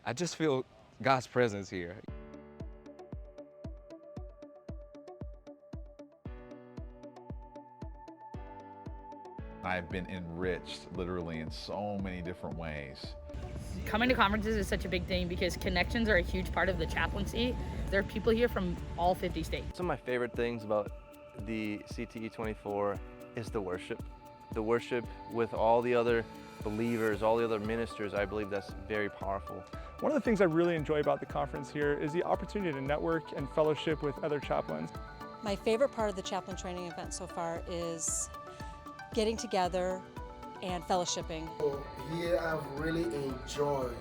I just feel God's presence here. I've been enriched literally in so many different ways. Coming to conferences is such a big thing because connections are a huge part of the chaplaincy. There are people here from all 50 states. Some of my favorite things about the CTE 24 is the worship. The worship with all the other believers, all the other ministers, I believe that's very powerful. One of the things I really enjoy about the conference here is the opportunity to network and fellowship with other chaplains. My favorite part of the Chaplain Training Event so far is getting together and fellowshipping. Here I've really enjoyed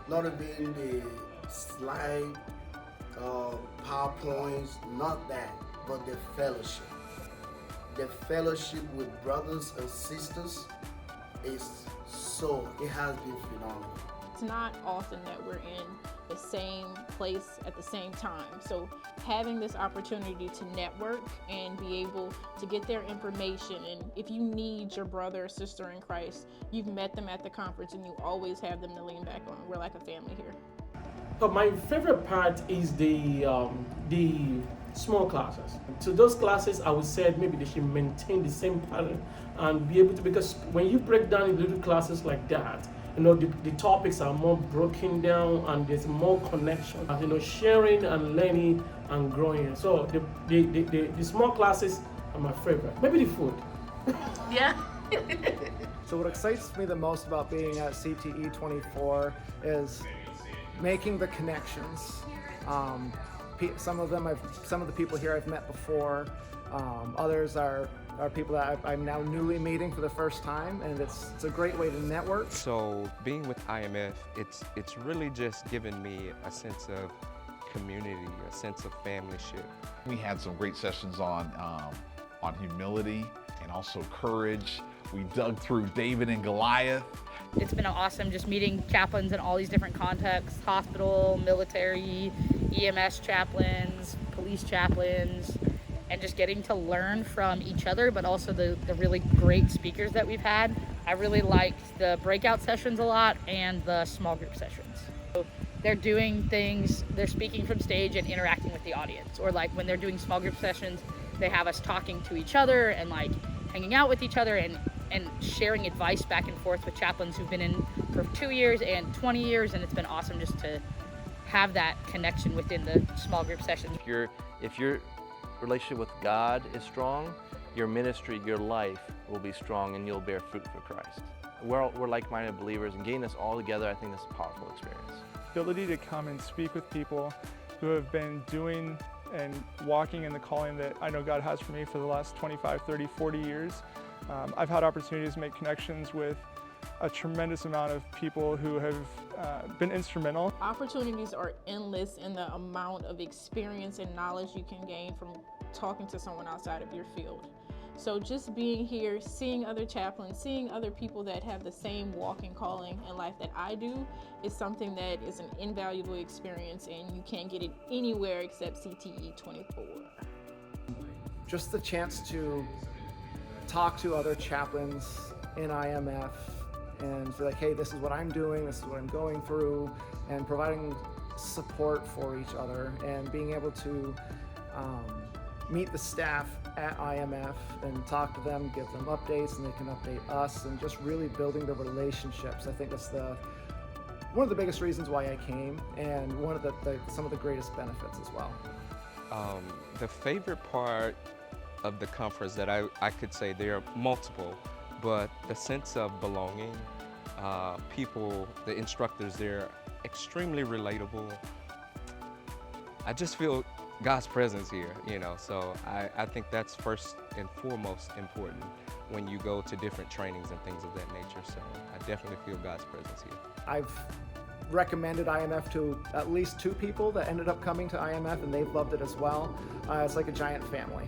not being the slide, PowerPoints, not that, but the fellowship. The fellowship with brothers and sisters it has been phenomenal. It's not often that we're in the same place at the same time. So having this opportunity to network and be able to get their information, and if you need your brother or sister in Christ, you've met them at the conference and you always have them to lean back on. We're like a family here. But my favorite part is the small classes. So those classes, I would say maybe they should maintain the same pattern and be able to, because when you break down in little classes like that, the topics are more broken down and there's more connection, sharing and learning and growing. So the small classes are my favorite. Maybe the food. Yeah. So what excites me the most about being at CTE 24 is making the connections. Some of the people here I've met before. Others are people that I'm now newly meeting for the first time, and it's a great way to network. So being with IMF, it's really just given me a sense of community, a sense of familyship. We had some great sessions on humility and also courage. We dug through David and Goliath. It's been awesome just meeting chaplains in all these different contexts: hospital, military, EMS chaplains, police chaplains, and just getting to learn from each other, but also the really great speakers that we've had. I really liked the breakout sessions a lot and the small group sessions. So they're doing things, they're speaking from stage and interacting with the audience. Or like when they're doing small group sessions, they have us talking to each other and like hanging out with each other and sharing advice back and forth with chaplains who've been in for 2 years and 20 years, and it's been awesome just to have that connection within the small group sessions. If your relationship with God is strong, your ministry, your life will be strong and you'll bear fruit for Christ. We're like-minded believers, and getting this all together, I think this is a powerful experience. The ability to come and speak with people who have been doing and walking in the calling that I know God has for me for the last 25, 30, 40 years. I've had opportunities to make connections with a tremendous amount of people who have been instrumental. Opportunities are endless in the amount of experience and knowledge you can gain from talking to someone outside of your field. So just being here, seeing other chaplains, seeing other people that have the same walk and calling in life that I do is something that is an invaluable experience, and you can't get it anywhere except CTE 24. Just the chance to talk to other chaplains in IMF and say like, hey, this is what I'm doing, this is what I'm going through, and providing support for each other, and being able to meet the staff at IMF and talk to them, give them updates, and they can update us, and just really building the relationships. I think that's one of the biggest reasons why I came, and one of some of the greatest benefits as well. The favorite part of the conference that I could say, there are multiple, but the sense of belonging, people, the instructors, they're extremely relatable. I just feel God's presence here, so I think that's first and foremost important when you go to different trainings and things of that nature. So I definitely feel God's presence here. I've recommended IMF to at least 2 people that ended up coming to IMF, and they've loved it as well. It's like a giant family.